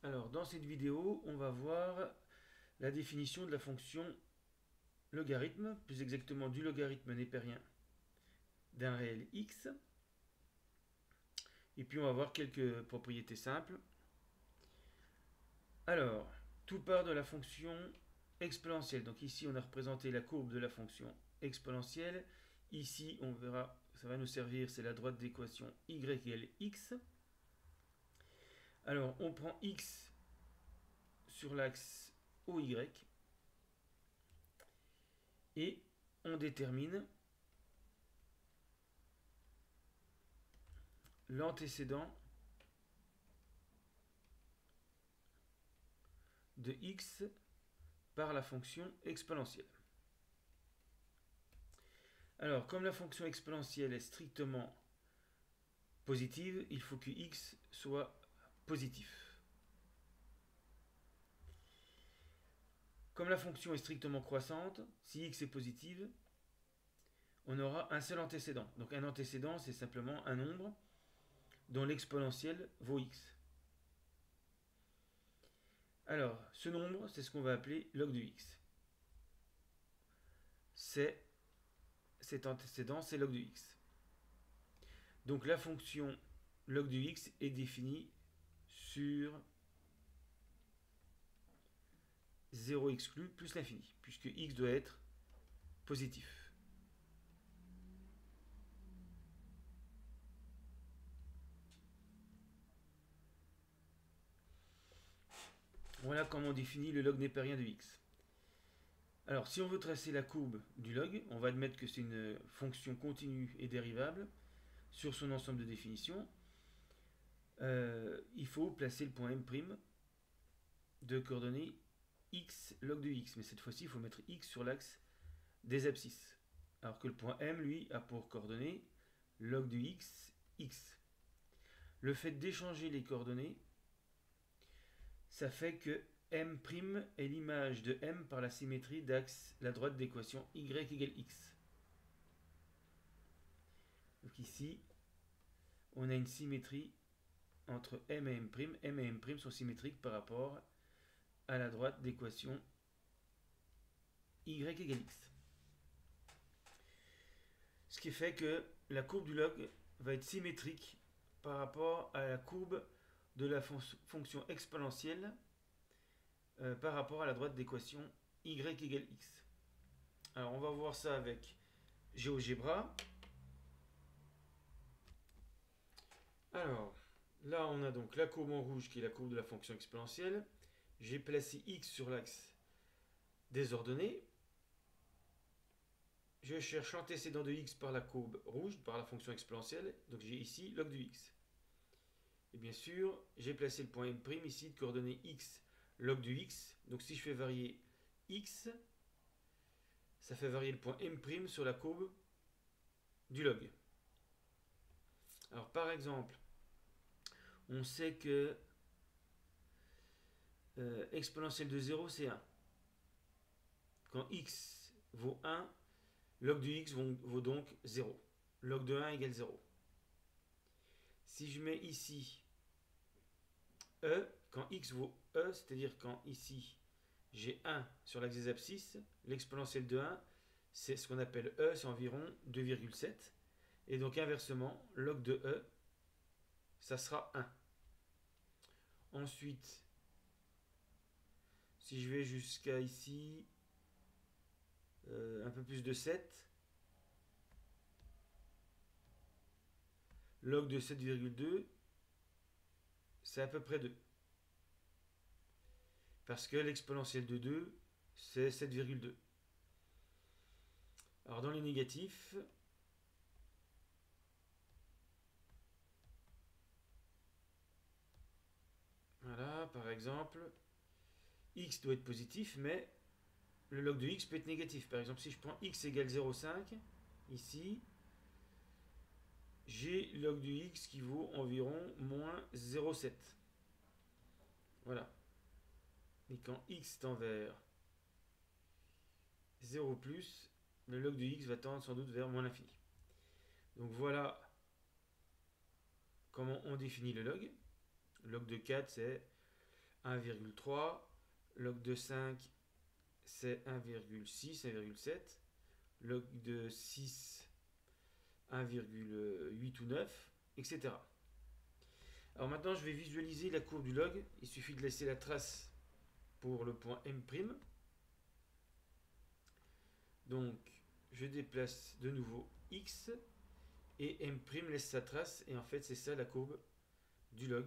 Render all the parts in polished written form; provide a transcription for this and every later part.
Alors, dans cette vidéo, on va voir la définition de la fonction logarithme, plus exactement du logarithme népérien d'un réel x. Et puis on va voir quelques propriétés simples. Alors, tout part de la fonction exponentielle. Donc ici, on a représenté la courbe de la fonction exponentielle. Ici, on verra, ça va nous servir, c'est la droite d'équation y égale x. Alors, on prend x sur l'axe OY et on détermine l'antécédent de x par la fonction exponentielle. Alors, comme la fonction exponentielle est strictement positive, il faut que x soit positif. Comme la fonction est strictement croissante, si x est positive, on aura un seul antécédent. Donc un antécédent, c'est simplement un nombre dont l'exponentielle vaut x. Alors, ce nombre, c'est ce qu'on va appeler log de x. Cet antécédent, c'est log de x. Donc la fonction log de x est définie sur 0 exclu plus l'infini, puisque x doit être positif. Voilà comment on définit le log népérien de x. Alors, si on veut tracer la courbe du log, on va admettre que c'est une fonction continue et dérivable sur son ensemble de définitions. Il faut placer le point M' de coordonnées x log de x, mais cette fois-ci, il faut mettre x sur l'axe des abscisses. Alors que le point M, lui, a pour coordonnées log de x, x. Le fait d'échanger les coordonnées, ça fait que M' est l'image de M par la symétrie d'axe la droite d'équation y égale x. Donc ici, on a une symétrie entre M et M'. M et M' sont symétriques par rapport à la droite d'équation y égale x. Ce qui fait que la courbe du log va être symétrique par rapport à la courbe de la fonction exponentielle par rapport à la droite d'équation y égale x. Alors on va voir ça avec GeoGebra. Alors là on a donc la courbe en rouge qui est la courbe de la fonction exponentielle. J'ai placé x sur l'axe des ordonnées. Je cherche l'antécédent de x par la courbe rouge, par la fonction exponentielle. Donc j'ai ici log de x. Et bien sûr, j'ai placé le point M' ici de coordonnées x log de x. Donc si je fais varier x, ça fait varier le point M' sur la courbe du log. Alors par exemple, on sait que exponentielle de 0 c'est 1. Quand x vaut 1, log de x vaut donc 0. Log de 1 égale 0. Si je mets ici e, quand x vaut e, c'est-à-dire quand ici j'ai 1 sur l'axe des abscisses, l'exponentielle de 1, c'est ce qu'on appelle e, c'est environ 2,7. Et donc inversement, log de e, ça sera 1. Ensuite, si je vais jusqu'à ici, un peu plus de 7, log de 7,2, c'est à peu près 2. Parce que l'exponentielle de 2, c'est 7,2. Alors dans les négatifs, voilà, par exemple, x doit être positif, mais le log de x peut être négatif. Par exemple, si je prends x égale 0,5, ici, j'ai log de x qui vaut environ moins 0,7. Voilà. Mais quand x tend vers 0 plus, le log de x va tendre sans doute vers moins l'infini. Donc voilà comment on définit le log. Le log de 4, c'est 1,3. Log de 5, c'est 1,6, 1,7. Log de 6, 1,8 ou 9, etc. Alors maintenant, je vais visualiser la courbe du log. Il suffit de laisser la trace pour le point M'. Donc, je déplace de nouveau X et M' laisse sa trace. Et en fait, c'est ça la courbe du log.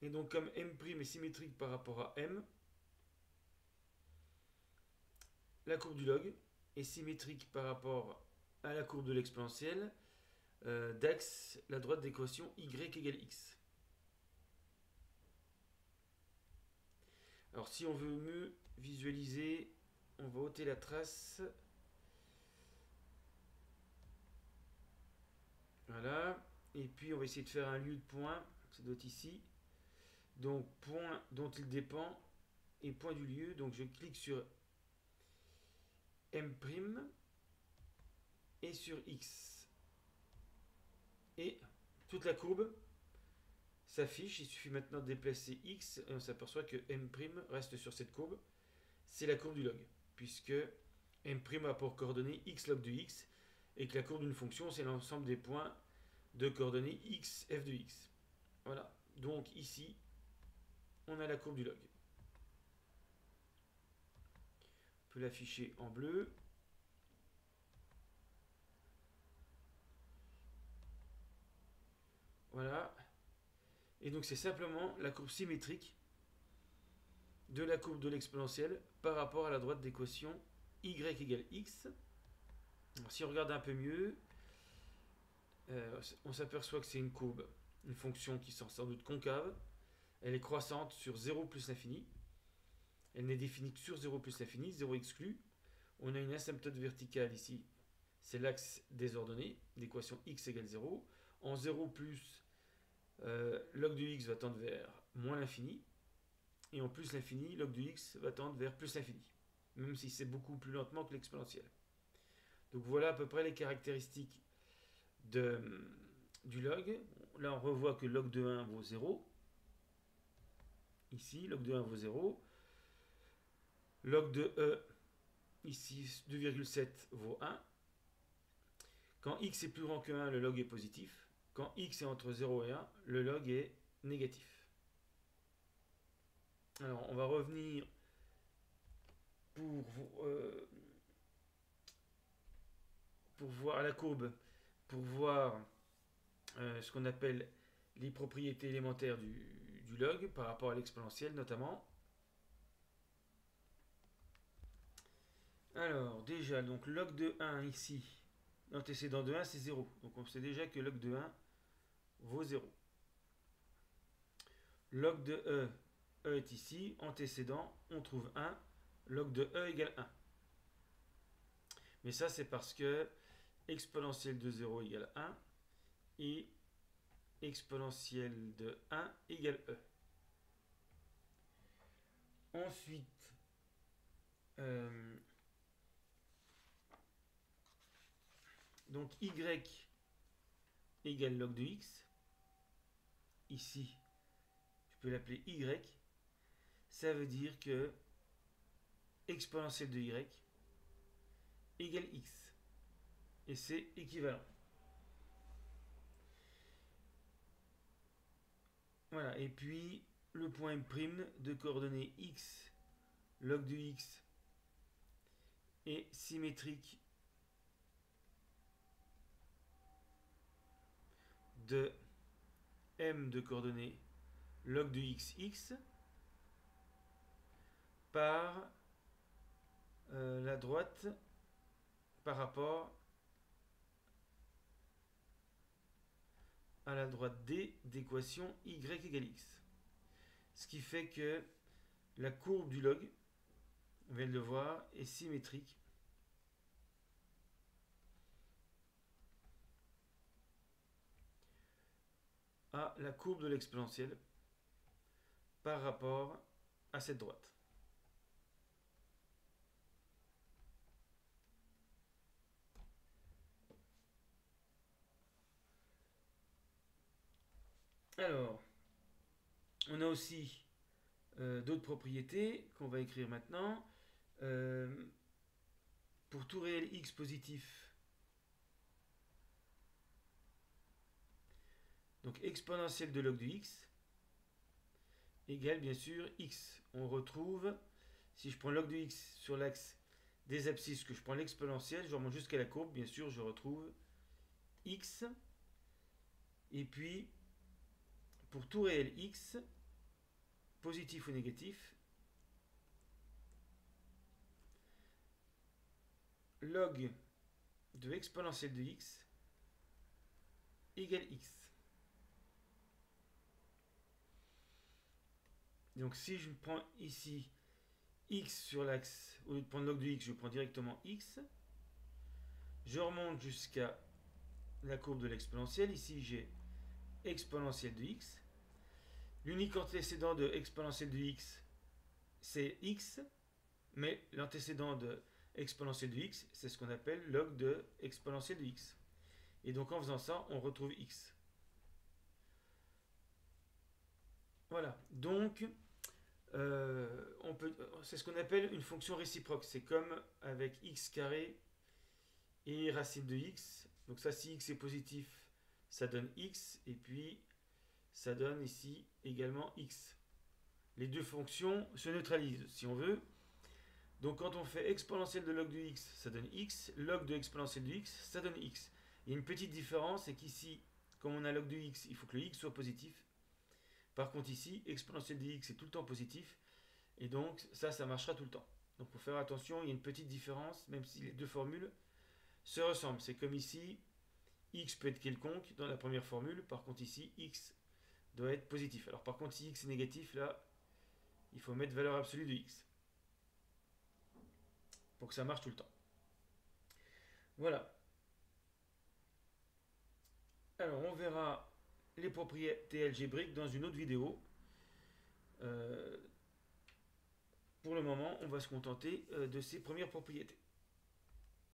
Et donc, comme M' est symétrique par rapport à M, la courbe du log est symétrique par rapport à la courbe de l'exponentielle d'axe la droite d'équation y égale x. Alors si on veut mieux visualiser, on va ôter la trace. Voilà. Et puis on va essayer de faire un lieu de point. Ça doit être ici. Donc point dont il dépend et point du lieu. Donc je clique sur M' et sur X. Et toute la courbe s'affiche. Il suffit maintenant de déplacer X et on s'aperçoit que M' reste sur cette courbe. C'est la courbe du log, puisque M' a pour coordonnées x log de x et que la courbe d'une fonction, c'est l'ensemble des points de coordonnées x, f de x. Voilà. Donc ici, on a la courbe du log. On peut l'afficher en bleu. Voilà. Et donc c'est simplement la courbe symétrique de la courbe de l'exponentielle par rapport à la droite d'équation y égale x. Alors, si on regarde un peu mieux, on s'aperçoit que c'est une courbe, une fonction qui sort sans doute concave. Elle est croissante sur 0 plus l'infini. Elle n'est définie que sur 0 plus l'infini, 0 exclu. On a une asymptote verticale ici, c'est l'axe des ordonnées, d'équation x égale 0. En 0 plus, log de x va tendre vers moins l'infini. Et en plus l'infini, log de x va tendre vers plus l'infini. Même si c'est beaucoup plus lentement que l'exponentielle. Donc voilà à peu près les caractéristiques du log. Là on revoit que log de 1 vaut 0. Ici, log de 1 vaut 0. Log de E, ici 2,7 vaut 1. Quand x est plus grand que 1, le log est positif. Quand x est entre 0 et 1, le log est négatif. Alors, on va revenir pour voir la courbe, pour voir ce qu'on appelle les propriétés élémentaires du log par rapport à l'exponentielle notamment. Alors, déjà, donc log de 1 ici, l'antécédent de 1 c'est 0. Donc on sait déjà que log de 1 vaut 0. Log de E est ici, antécédent, on trouve 1, log de E égale 1. Mais ça c'est parce que exponentielle de 0 égale 1 et exponentielle de 1 égale E. Ensuite, donc y égale log de x. Ici, je peux l'appeler y. Ça veut dire que exponentielle de y égale x. Et c'est équivalent. Voilà, et puis le point M' de coordonnées x log de x est symétrique de m de coordonnées log de x par la droite par rapport à la droite D d'équation y égale x. Ce qui fait que la courbe du log, on vient de le voir, est symétrique à la courbe de l'exponentielle par rapport à cette droite. Alors, On a aussi d'autres propriétés qu'on va écrire maintenant. Pour tout réel x positif, donc exponentielle de log de x égale bien sûr x. On retrouve, si je prends log de x sur l'axe des abscisses, que je prends l'exponentielle, je remonte jusqu'à la courbe, bien sûr je retrouve x. Et puis pour tout réel x, positif ou négatif, log de exponentielle de x égale x. Donc si je prends ici x sur l'axe, au lieu de prendre log de x, je prends directement x. Je remonte jusqu'à la courbe de l'exponentielle. Ici j'ai exponentielle de x. L'unique antécédent de exponentielle de x, c'est x, mais l'antécédent de exponentielle de x, c'est ce qu'on appelle log de exponentielle de x. Et donc en faisant ça, on retrouve x. Voilà, donc c'est ce qu'on appelle une fonction réciproque. C'est comme avec x carré et racine de x. Donc ça, si x est positif, ça donne x, et puis ça donne ici également x. Les deux fonctions se neutralisent, si on veut. Donc quand on fait exponentielle de log de x, ça donne x. Log de exponentielle de x, ça donne x. Il y a une petite différence, c'est qu'ici, comme on a log de x, il faut que le x soit positif. Par contre ici, exponentielle de x est tout le temps positif. Et donc ça marchera tout le temps. Donc il faut faire attention, il y a une petite différence, même si les deux formules se ressemblent. C'est comme ici, x peut être quelconque dans la première formule. Par contre ici, x doit être positif. Alors par contre, si x est négatif, là, il faut mettre valeur absolue de x. Pour que ça marche tout le temps. Voilà. Alors on verra les propriétés algébriques dans une autre vidéo. Pour le moment, on va se contenter de ces premières propriétés.